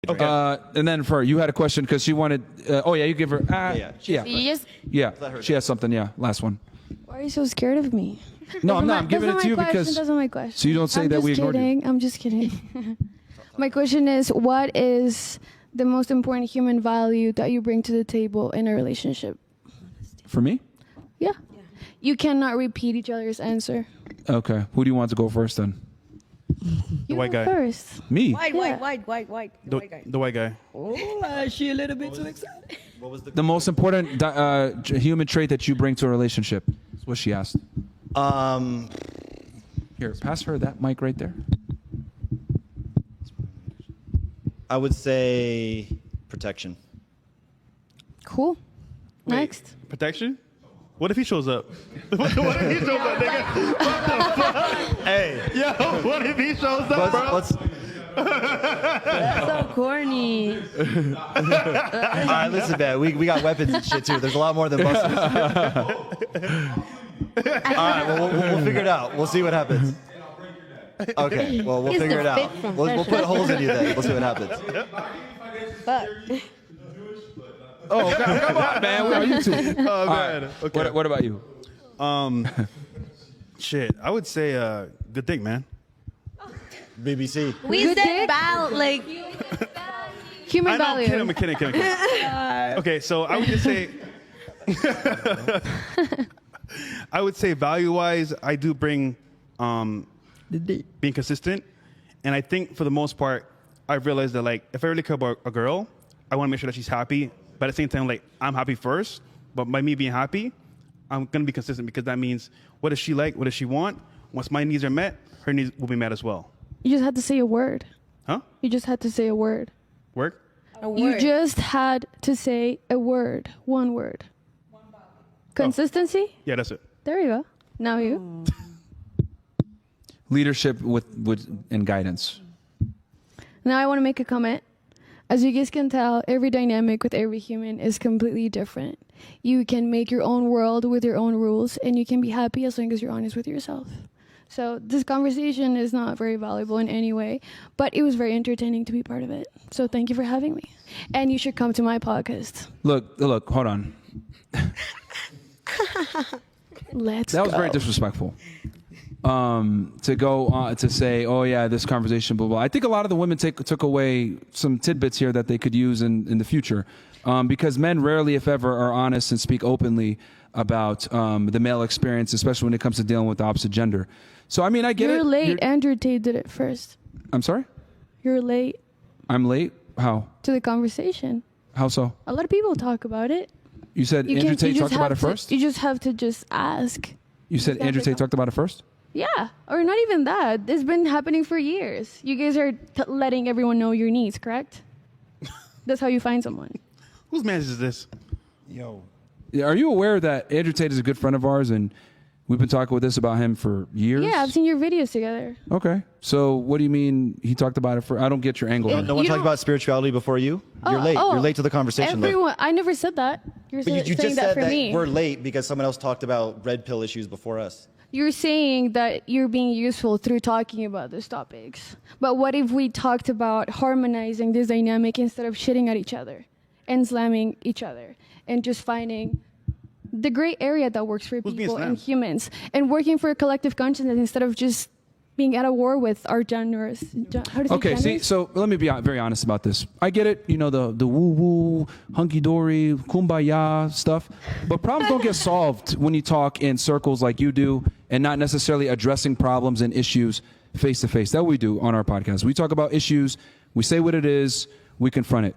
And then for you had a question because she wanted. You give her. She has something. Yeah, last one. Why are you so scared of me? No, I'm not. I'm giving it to you because. Those are my questions. So you don't say that we ignored you. I'm just kidding. My question is, what is the most important human value that you bring to the table in a relationship? For me? Yeah. You cannot repeat each other's answer. Okay. Who do you want to go first then? The white guy. First. Me. White. The white guy. The white guy. Oh, she a little bit too excited. What was the most important human trait that you bring to a relationship? That's what she asked. Here, pass her that mic right there. I would say protection. Cool. Wait, Next. Protection? What if he shows up? What if he shows up, nigga? What the fuck? Hey. Yo, what if he shows up, bro? That's so corny. All right, listen, man. We got weapons and shit, too. There's a lot more than busters. All right, well, we'll figure it out. We'll see what happens. Okay, well, we'll figure it out. We'll put holes in you then. We'll see what happens. Fuck. Oh, come on, man. Where are you two? Oh, man. Right. Okay. What about you? Shit. I would say good thing, man. BBC. We Good said dick? about like Human value. I'm kidding. Okay, so I would just say, I would say value-wise, I do bring being consistent, and I think for the most part, I've realized that like if I really care about a girl, I want to make sure that she's happy, but at the same time, like I'm happy first. But by me being happy, I'm gonna be consistent because that means what does she like, what does she want? Once my needs are met, her needs will be met as well. You just had to say a word. Huh? You just had to say a word. Work? You just had to say a word. One word. Consistency? Yeah, that's it. There you go. Now you. Leadership with and guidance. Now I want to make a comment. As you guys can tell, every dynamic with every human is completely different. You can make your own world with your own rules, and you can be happy as long as you're honest with yourself. So this conversation is not very valuable in any way, but it was very entertaining to be part of it. So thank you for having me. And you should come to my podcast. Look, hold on. Let's That go. was very disrespectful. To go on to say, oh yeah, this conversation, blah, blah. I think a lot of the women took away some tidbits here that they could use in the future. Because men rarely, if ever, are honest and speak openly about the male experience, especially when it comes to dealing with the opposite gender. So, I mean, I get it. You're late. Andrew Tate did it first. I'm sorry? You're late I'm late? How? to the conversation. How so? A lot of people talk about it. You said You Andrew can't- Tate you talked just about it have to- first? You just have to just ask. You said Andrew Tate talked about it first? Yeah, or not even that. It's been happening for years. You guys are letting everyone know your needs, correct? That's how you find someone. Whose man is this? Yo. Yeah, are you aware that Andrew Tate is a good friend of ours and we've been talking with this about him for years? Yeah, I've seen your videos together. Okay. So what do you mean he talked about it for? I don't get your angle. No one You talked don't- about spirituality before you? You're late. You're late to the conversation. though. Everyone, I never said that. You're But you saying just that said for that me. we're late because someone else talked about red pill issues before us. You're saying that you're being useful through talking about those topics. But what if we talked about harmonizing this dynamic instead of shitting at each other and slamming each other and just finding the gray area that works for being people and slammed? humans and working for a collective consciousness instead of just being at a war with our genres. How do you Okay, see, so let me be very honest about this. I get it, you know, the woo-woo, hunky-dory, kumbaya stuff, but problems don't get solved when you talk in circles like you do and not necessarily addressing problems and issues face-to-face. That's what we do on our podcast. We talk about issues, we say what it is, we confront it.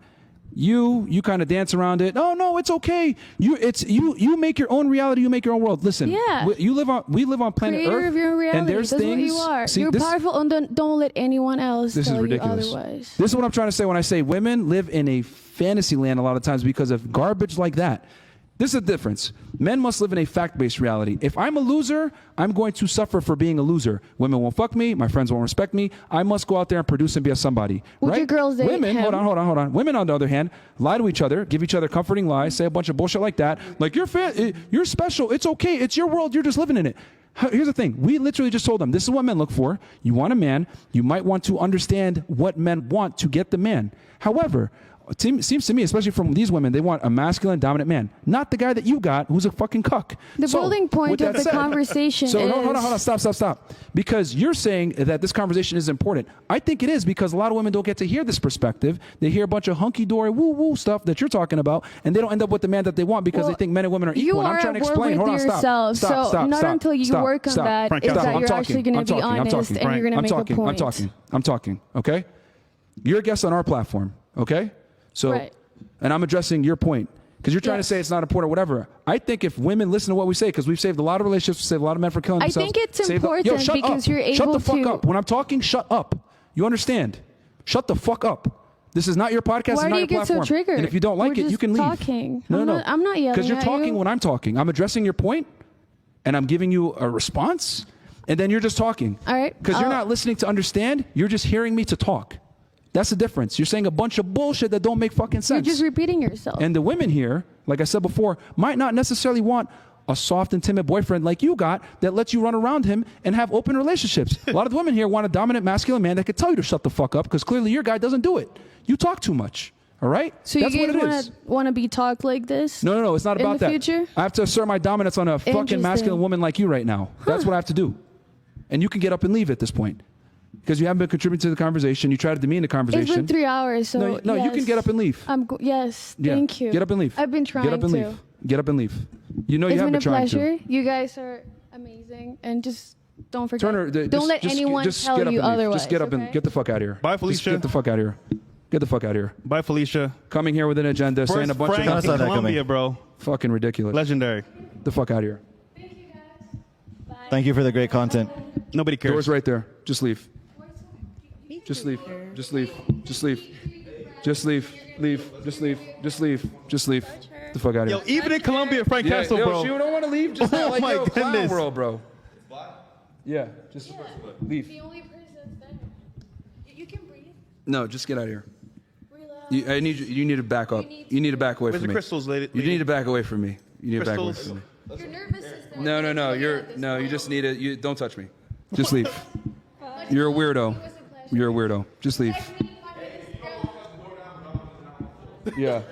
You kind of dance around it. Oh no, it's okay. You make your own reality. You make your own world. Listen, Yeah. we live on planet Creator Earth, of your own reality. and there's That's things. what you are. See, You're this, powerful and don't let anyone else this tell is ridiculous. you otherwise. This is what I'm trying to say when I say women live in a fantasy land a lot of times because of garbage like that. This is the difference. Men must live in a fact-based reality. If I'm a loser, I'm going to suffer for being a loser. Women won't fuck me. My friends won't respect me. I must go out there and produce and be a somebody. Would right? your girls date Women, him? hold on. Women, on the other hand, lie to each other, give each other comforting lies, say a bunch of bullshit like that. Like, you're special. It's okay. It's your world. You're just living in it. Here's the thing. We literally just told them, this is what men look for. You want a man. You might want to understand what men want to get the man. However, it seems to me, especially from these women, they want a masculine, dominant man, not the guy that you got who's a fucking cuck. The building point with of that the conversation so is... hold on, stop. Because you're saying that this conversation is important. I think it is, because a lot of women don't get to hear this perspective. They hear a bunch of hunky-dory, woo-woo stuff that you're talking about, and they don't end up with the man that they want because they think men and women are equal. You And I'm are trying to at war explain. with Hold on, yourself. stop. Not until you work on that Frank, is stop. that I'm you're actually going to be honest and you're going to make a point. I'm talking, okay? You're a guest on our platform, okay? So, Right. and I'm addressing your point, because you're trying to say it's not important or whatever. I think if women listen to what we say, because we've saved a lot of relationships, saved a lot of men from killing I themselves. think it's important shut because up. you're able Shut the fuck to- up. When I'm talking, shut up. You understand? Shut the fuck up. This is not your podcast. Why it's not do you your get platform. so triggered? And if you don't like We're it, you just can leave. talking. No, I'm not yelling because you're at talking you. when I'm talking. I'm addressing your point, and I'm giving you a response, and then you're just talking. All right. Because you're not listening to understand. You're just hearing me to talk. That's the difference. You're saying a bunch of bullshit that don't make fucking sense. You're just repeating yourself. And the women here, like I said before, might not necessarily want a soft and timid boyfriend like you got that lets you run around him and have open relationships. A lot of the women here want a dominant masculine man that could tell you to shut the fuck up, because clearly your guy doesn't do it. You talk too much. All right? So That's you what it guys is. want to be talked like this? No, it's not in about the that. future? I have to assert my dominance on a fucking Interesting. masculine woman like you right now. That's what I have to do. And you can get up and leave at this point, because you haven't been contributing to the conversation. You try to demean the conversation. It's been 3 hours, so No, yes. you can get up and leave. Yes, Yeah. thank you. Get up and leave. I've been trying Get up and to. leave. Get up and leave. You know you It's have been been a trying pleasure. to. You guys are amazing, and just don't forget. Turner, don't let anyone tell get up you and leave. otherwise. Just get up okay? and get the fuck out of here. Bye, Just Felicia. get the fuck out of here. Get the fuck out of here. Bye, Felicia. Coming here with an agenda, saying a First bunch Frank of I saw in that Colombia, coming. bro. fucking ridiculous. Legendary. The fuck out of here. Thank you for the great content. Nobody cares. Door's right there. Just leave. Just leave. Just leave. Just leave. Just leave. Leave. Just leave. Just leave. Just leave. Get the fuck out of Yo, here. even in Colombia, Frank Castle, bro. You don't want to leave? Just Oh like, my yo, clown goodness. world, bro. Yeah, just leave. The only person there. You can breathe. No, just get out of here. Relax. I need you. You need to back up. You need to back away Where's from the me. crystals, lady? You need to back away from me. You need to back away Crystals. from me. Your nervous system. No. You just need it. You don't touch me. Just leave. You're a weirdo. You're a weirdo. Just leave. Yeah.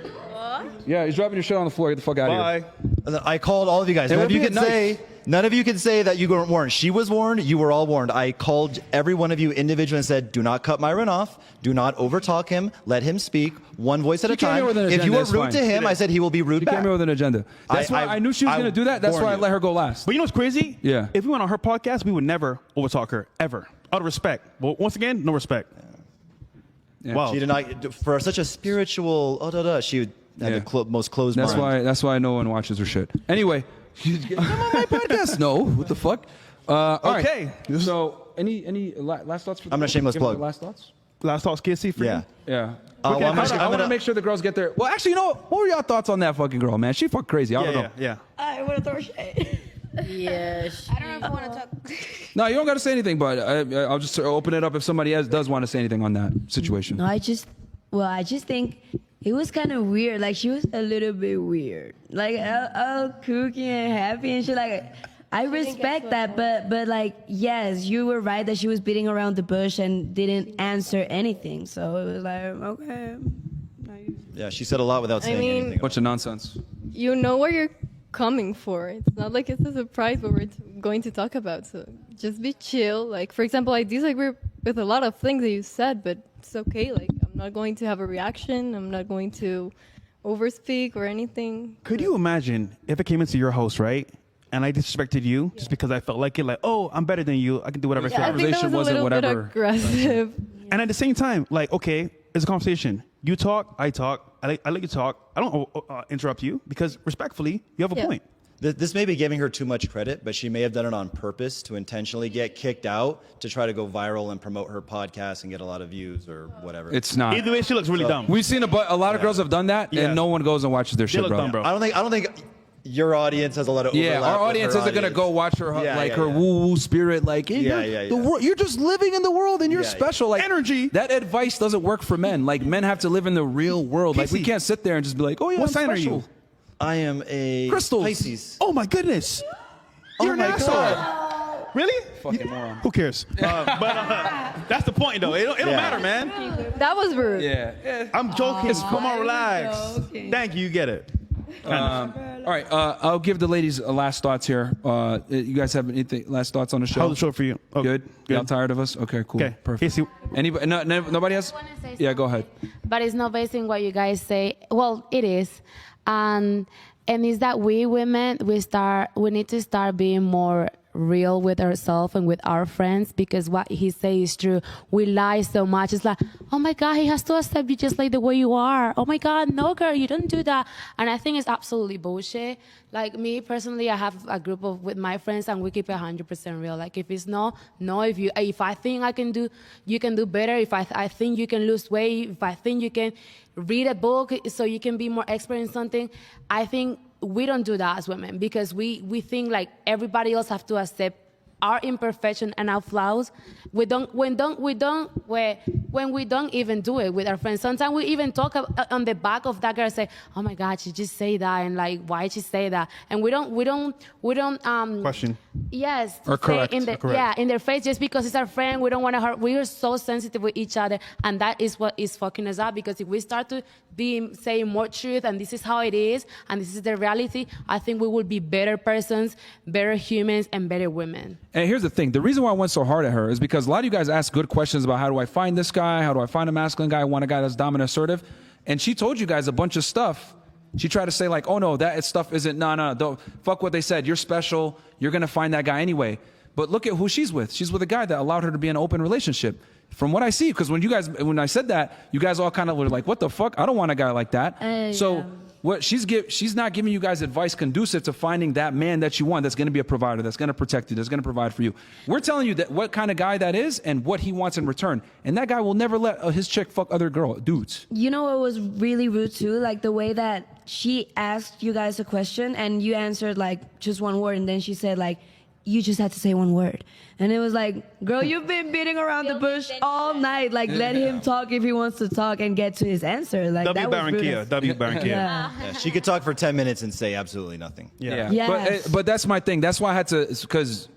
Yeah, he's dropping your shit on the floor. Get the fuck out of here. Bye. I called all of you guys. It None would of you be can nice. say. None of you can say that you weren't warned. She was warned. You were all warned. I called every one of you individually and said, "Do not cut Myron off. Do not overtalk him. Let him speak. One voice at a She came here time. with an If agenda, you are it's rude fine. to him, I said he will be rude She back." came here with an agenda. That's why I knew she was I going to do that. That's warned why I you. let her go last. But you know what's crazy? Yeah. If we went on her podcast, we would never overtalk her, ever. Out of respect. But once again, no respect. Yeah. Wow. She did not, for such a spiritual, she had Yeah. the most closed That's mind. why no one watches her shit. Anyway, come on my podcast. No, what the fuck? All right. Okay. So, any last thoughts? For the I'm gonna shameless Give me the plug. Last thoughts? Last thought, KC for Yeah. you? Yeah. Well, I'm gonna- I I'm want to gonna- make sure the girls get there. Well, actually, you know what were your thoughts on that fucking girl, man? She fucking crazy. I don't know. Yeah. I want to throw shade. Yes. I don't know if I want to talk. No, you don't got to say anything, but I'll just open it up if somebody else does want to say anything on that situation. No, I just think it was kind of weird. Like, she was a little bit weird. Like, all kooky and happy and shit. Like, I respect that, but like, yes, you were right that she was beating around the bush and didn't answer anything. So it was like, okay. Yeah, she said a lot without saying mean- anything. Bunch of nonsense. You know what you're coming for. It's not like it's a surprise what we're going to talk about. So just be chill. Like, for example, I disagree with a lot of things that you said, but it's okay. Like, I'm not going to have a reaction. I'm not going to overspeak or anything. Could you imagine if it came into your house, right? And I disrespected you just because I felt like it, like, oh, I'm better than you. I can do whatever I I feel. think that Conversation was a wasn't little bit whatever. aggressive. And at the same time, like, okay, it's a conversation. You talk, I talk. I let you talk. I don't interrupt you because respectfully, you have a Yeah. point. This may be giving her too much credit, but she may have done it on purpose to intentionally get kicked out to try to go viral and promote her podcast and get a lot of views or whatever. It's not. Either way, she looks really dumb. We've seen a lot of girls have done that, Yeah. and no one goes and watches their They shit, look bro. dumb, bro. I don't think your audience has a lot of overlap. Yeah, our with audience her isn't gonna go watch her her woo woo spirit. Like, hey, the world, you're just living in the world and you're special. Like energy. That advice doesn't work for men. Like men have to live in the real world. Like we can't sit there and just be like, oh yeah, what I'm sign special. are you? I am a Crystals. Pisces. Oh my goodness. You're an my asshole. God. Really? Fucking moron. Who cares? But that's the point, though. It don't matter, man. That was rude. Yeah. I'm joking. Come on, relax. joking. Thank you. You get it. All right. I'll give the ladies last thoughts here. You guys have anything last thoughts on the show? How's the show for you? Oh, Good. Y'all tired of us? Okay. Cool. Okay. Perfect. Casey. Anybody? Nobody has? Yeah. Go ahead. But it's not based on what you guys say. Well, it is, and it's that we women we need to start being more real with ourselves and with our friends, because what he says is true. We lie so much. It's like, oh my God, he has to accept you just like the way you are. Oh my God, no girl, you don't do that. And I think it's absolutely bullshit. Like me personally, I have a group with my friends and we keep it 100% real. Like if it's no, if I think you can do better. If I think you can lose weight, if I think you can read a book so you can be more expert in something, I think we don't do that as women, because we think like everybody else have to accept our imperfection and our flaws. When we don't even do it with our friends. Sometimes we even talk on the back of that girl, say, "Oh my God, she just say that," and like, why did she say that? And we don't Question. Yes. Or correct. In their face, just because it's our friend, we don't want to hurt. We are so sensitive with each other, and that is what is fucking us up. Because if we start to be saying more truth, and this is how it is, and this is the reality, I think we will be better persons, better humans, and better women. And here's the thing. The reason why I went so hard at her is because a lot of you guys ask good questions about how do I find this guy? How do I find a masculine guy? I want a guy that's dominant, assertive. And she told you guys a bunch of stuff. She tried to say like, oh no, that stuff isn't, no, don't, fuck what they said. You're special. You're going to find that guy anyway. But look at who she's with. She's with a guy that allowed her to be in an open relationship. From what I see, because when I said that, you guys all kind of were like, what the fuck? I don't want a guy like that. What she's not giving you guys advice conducive to finding that man that you want, that's going to be a provider, that's going to protect you, that's going to provide for you. We're telling you that what kind of guy that is and what he wants in return. And that guy will never let his chick fuck other dudes. You know what was really rude too? Like the way that she asked you guys a question and you answered like just one word, and then she said like, you just had to say one word. And it was like, girl, you've been beating around the bush all night. Like, let him talk if he wants to talk and get to his answer. Like, W. that was Barranquilla. rude. W. Barranquilla. Yeah. She could talk for 10 minutes and say absolutely nothing. Yeah. Yes. But that's my thing. That's why I had to, because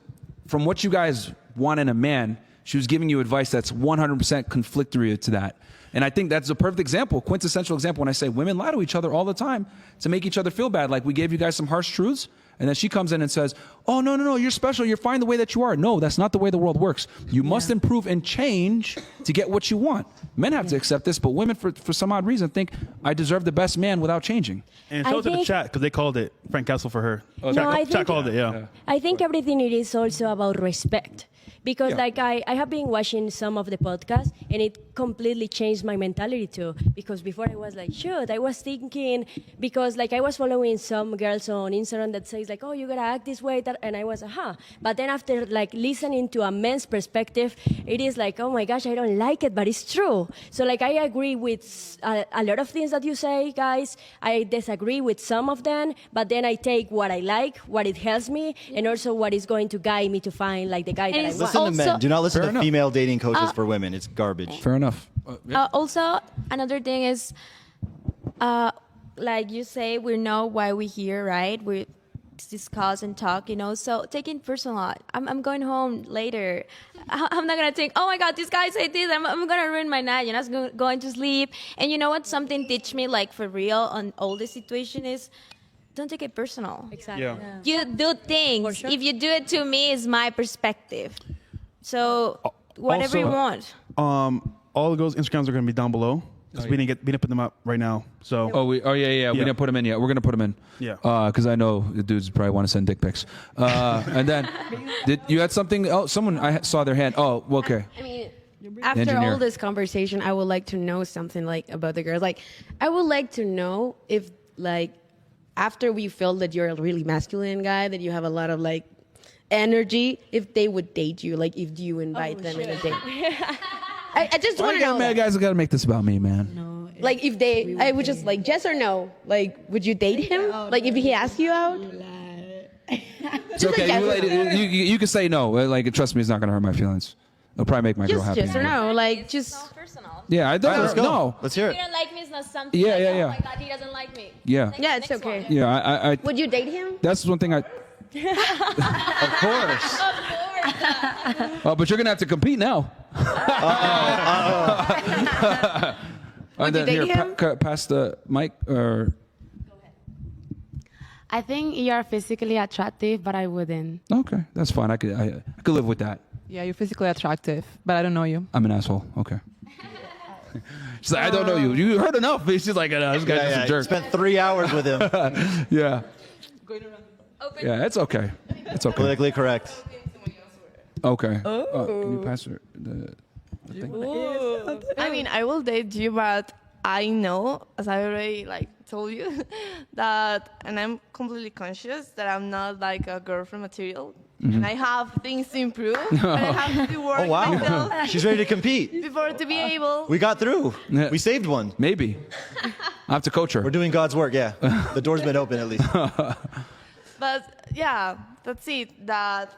from what you guys want in a man, she was giving you advice that's 100% conflictory to that. And I think that's a perfect example, quintessential example, when I say women lie to each other all the time to make each other feel bad. Like we gave you guys some harsh truths, and then she comes in and says, oh, no, you're special. You're fine the way that you are. No, that's not the way the world works. You must improve and change to get what you want. Men have to accept this, but women, for some odd reason, think I deserve the best man without changing. And shout out to the chat, because they called it Frank Castle for her. Chat called it, yeah. I think everything it is also about respect. Because like I have been watching some of the podcasts and it completely changed my mentality too. Because before I was like, shoot, I was thinking, because like I was following some girls on Instagram that says like, oh, you gotta act this way. And I was, But then after like listening to a man's perspective, it is like, oh my gosh, I don't like it, but it's true. So like I agree with a lot of things that you say, guys. I disagree with some of them, but then I take what I like, what it helps me, and also what is going to guide me to find like the guy that I want. Listen to men. Do not listen to enough. female dating coaches for women. It's garbage. Fair enough. Also, another thing is, like you say, we know why we're here, right? We discuss and talk, so taking personal. I'm going home later. I'm not going to think, oh my God, this guy said this. I'm going to ruin my night. I'm just going to sleep. And you know what? Something teach me, like for real, on all the situation is, don't take it personal. Exactly. Yeah. You do things. Sure. If you do it to me, it's my perspective. So whatever you want. All the girls' Instagrams are going to be down below. Because we didn't put them up right now. So We didn't put them in yet. We're gonna put them in. Yeah. Because I know the dudes probably want to send dick pics. And then, did you had something? Oh, I saw their hand. Oh, okay. I mean, after Engineer. all this conversation, I would like to know something like about the girls. Like, I would like to know if like after we feel that you're a really masculine guy, that you have a lot of like energy, if they would date you, like if you invite them in a date. I just want to know. Man, guys, I gotta make this about me, man. No, Like if I would just like yes or no. Like would you date him? Like if he asked you out? It's okay. You can say no. Like, trust me, it's not gonna hurt my feelings. It'll probably make my girl Just happy. yes or no. Like just. Not personal. Yeah, I don't. All right, let's go. No. Let's hear If it. you don't like me, it's not something. Yeah, like, yeah, oh yeah. my God, he doesn't like me. Yeah. Yeah, it's Next okay. one. Yeah. I Would you date him? that's one thing I. Of course. Oh, but you're gonna have to compete now. Would you date him? Pass the mic or. I think you're physically attractive, but I wouldn't. Okay, that's fine. I could live with that. Yeah, you're physically attractive, but I don't know you. I'm an asshole. Okay. She's like, I don't know you. You heard enough. She's like, this guy's just a jerk. Spent 3 hours with him. Yeah. Yeah, it's okay. It's okay. Politically correct. Okay. Can you pass her the thing? I mean, I will date you, but I know, as I already told you, that, and I'm completely conscious that I'm not like a girlfriend material, and I have things to improve, and I have to work myself She's ready to compete. before to be able. We got through. Yeah. We saved one. Maybe. I have to coach her. We're doing God's work, yeah. The door's been open at least. But yeah, that's it. That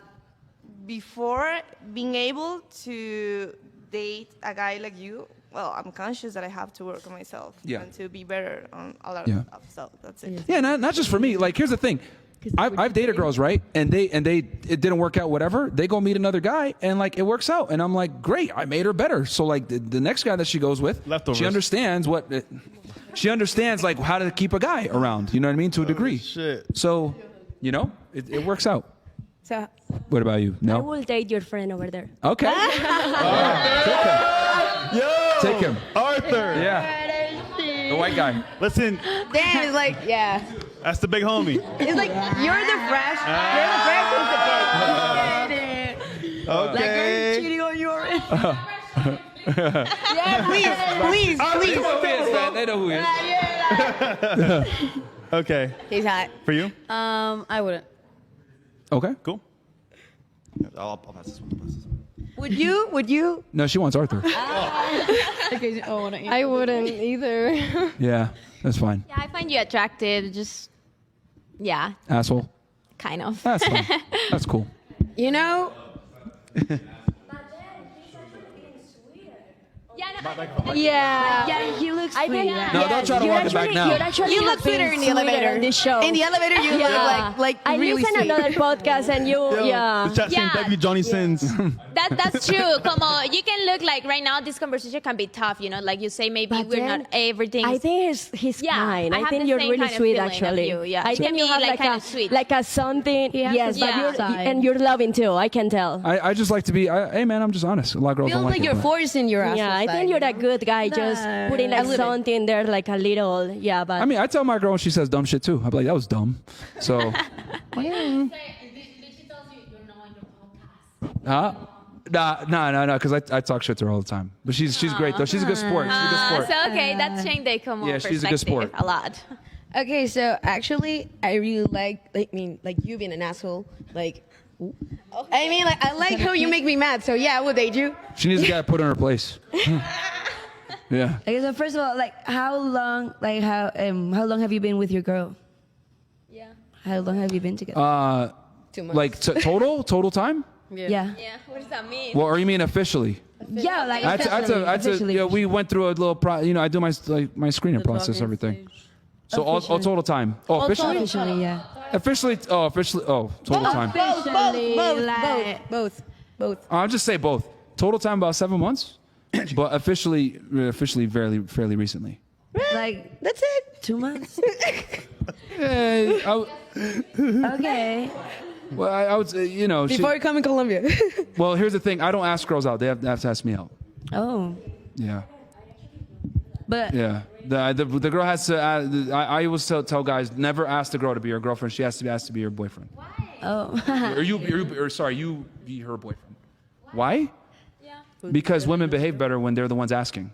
before being able to date a guy like you, well, I'm conscious that I have to work on myself and to be better on a lot of stuff. So that's it. Yeah, not just for me. Like, here's the thing. I've dated girls, right? And it didn't work out, whatever. They go meet another guy, and like it works out. And I'm like, great, I made her better. So like the next guy that she goes with, Leftovers. she understands she understands like how to keep a guy around. You know what I mean? To a degree. Shit. So, you know, it works out. So What about you? I No. will date your friend over there. Okay. Take him. Arthur. Yeah. The white guy. Listen, damn, it's like yeah. that's the big homie. It's like you're the fresh. You're the fresh who's the kid. Okay. Cheating on your. Yeah, please. They know who he is, man. They know who he is. Okay. He's hot. For you? I wouldn't. Okay. Cool. I'll pass this one. Would you? No, she wants Arthur. I wouldn't either. Yeah, that's fine. Yeah, I find you attractive. Just, yeah, Asshole. kind of. That's fine. That's cool. You know. Yeah. Yeah, he looks I think. sweet. No, don't try to walk it back now. You look sweeter in the elevator. In this show. In the elevator, you look like I really listen sweet. another podcast and you, yeah. The chat saying Yeah. W Johnny Sins. That's true. Come on, you can look like right now. This conversation can be tough, you know. Like you say, maybe But we're then not everything. I think he's Yeah, kind. I I have think the you're same really kind of sweet, feeling of actually. you, yeah. I You think can you be, have like, like kinda a sweet. like a something. has Yes, a but sweet you're side. and you're loving too. I can tell. I just like to be. Hey, man, I'm just honest. A lot of girls Feels don't like like it, you're but- forcing your ass. Yeah, I think you're a good guy. Just putting like something there, like a little. Yeah, but I mean, I tell my girl when she says dumb shit too. I'm like, that was dumb. So. Huh? No, because I talk shit to her all the time. But she's great though. She's a good sport. She's a good sport. So okay, that's changed the common Yeah, she's a good perspective sport. a lot. Okay, so actually, I really like you being an asshole. Like, I mean, like, I like how you make me mad. So yeah, I would date you. She needs a guy to put her in her place. Yeah. Okay, so first of all, like how long have you been with your girl? Yeah. How long have you been together? 2 months. Like total time? Yeah. Yeah. What does that mean? Well, or you mean officially? Yeah, like Officially. Yeah, we went through a little. I do my screening process, everything. So all total time. Oh, officially? Officially, yeah. Officially. Total time. Both. I'll just say both. Total time about 7 months, but officially fairly recently. Like That's it. 2 months. Hey, Okay. well, I would say, you know. Before you come in Colombia. Well, here's the thing. I don't ask girls out. They have to ask me out. Oh, Yeah. but Yeah. The girl has to. I always tell guys, never ask the girl to be your girlfriend. She has to be asked to be your boyfriend. oh. Or you be her boyfriend. Why? Yeah. Because women behave better when they're the ones asking.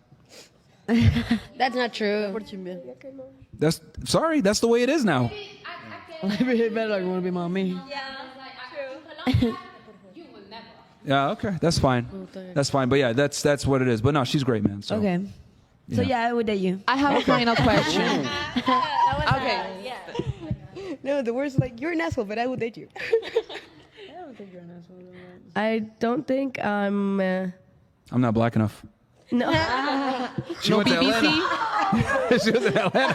That's not true. That's the way it is now. Yeah, okay, that's fine. That's fine. But yeah, that's what it is. But no, she's great, man. So. Okay. So yeah, I would date you. I have a final question. Okay. No, the worst like you're an asshole, but I will date you. I don't think I'm. I'm not black enough. No. She went to Atlanta. She was in Atlanta.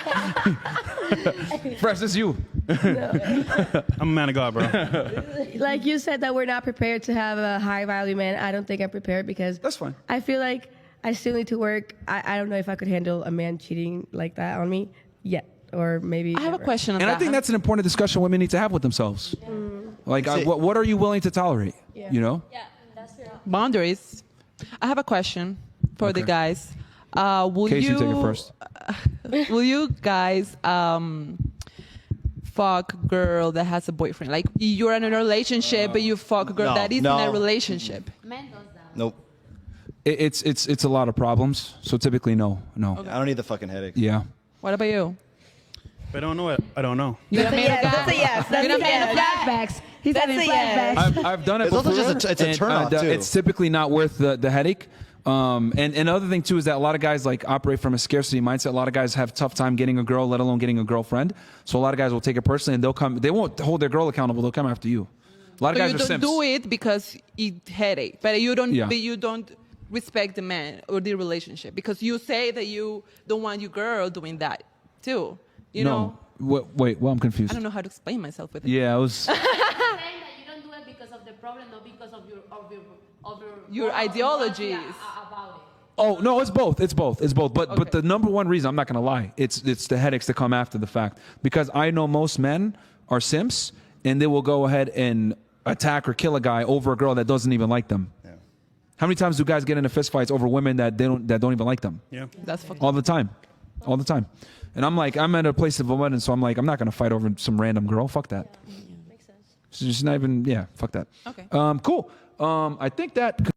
Fresh as you. I'm a man of God, bro. Like you said that we're not prepared to have a high value man. I don't think I'm prepared because That's fine. I feel like I still need to work. I don't know if I could handle a man cheating like that on me yet, or maybe. I have a never. question on And that. I think that's an important discussion women need to have with themselves. Like, what are you willing to tolerate? Yeah. You know? Yeah, that's true. boundaries. I have a question for the Okay. guys. Will Casey, you take it first. Will you guys fuck a girl that has a boyfriend? Like you're in a relationship, but you fuck a girl No. that is No. in a relationship. Men does that. Nope. It's a lot of problems. So typically, no. I don't need the fucking headache. Yeah. What about you? If I don't know it, I don't know. You're a man Yes, guy. that's a yes. That's You're a a man yes. Flashbacks. He's That's having a yes. flashbacks. I've done it It's also before. just it's a and, turn-off, too. It's typically not worth the headache. And another thing too is that a lot of guys like operate from a scarcity mindset. A lot of guys have a tough time getting a girl, let alone getting a girlfriend. So a lot of guys will take it personally, and they won't hold their girl accountable. They'll come after you. A lot of So guys you are don't simps. do it because it headache, but you don't. Yeah. But you don't respect the man or the relationship because you say that you don't want your girl doing that too. You know. Wait, well, I'm confused. I don't know how to explain myself with it. Yeah, I was. Saying that you don't do it because of the problem, not because of Your moral ideologies. yeah, about it. Oh no, it's both. It's both. It's both. But the number one reason, I'm not gonna lie, it's the headaches that come after the fact. Because I know most men are simps, and they will go ahead and attack or kill a guy over a girl that doesn't even like them. Yeah. How many times do guys get into fistfights over women that don't even like them? Yeah. That's fucking. All the time. And I'm like, I'm at a place of abundance, so I'm like, I'm not gonna fight over some random girl. Fuck that. Makes sense. She's just not even. Yeah, fuck that. Okay. Cool. I think that.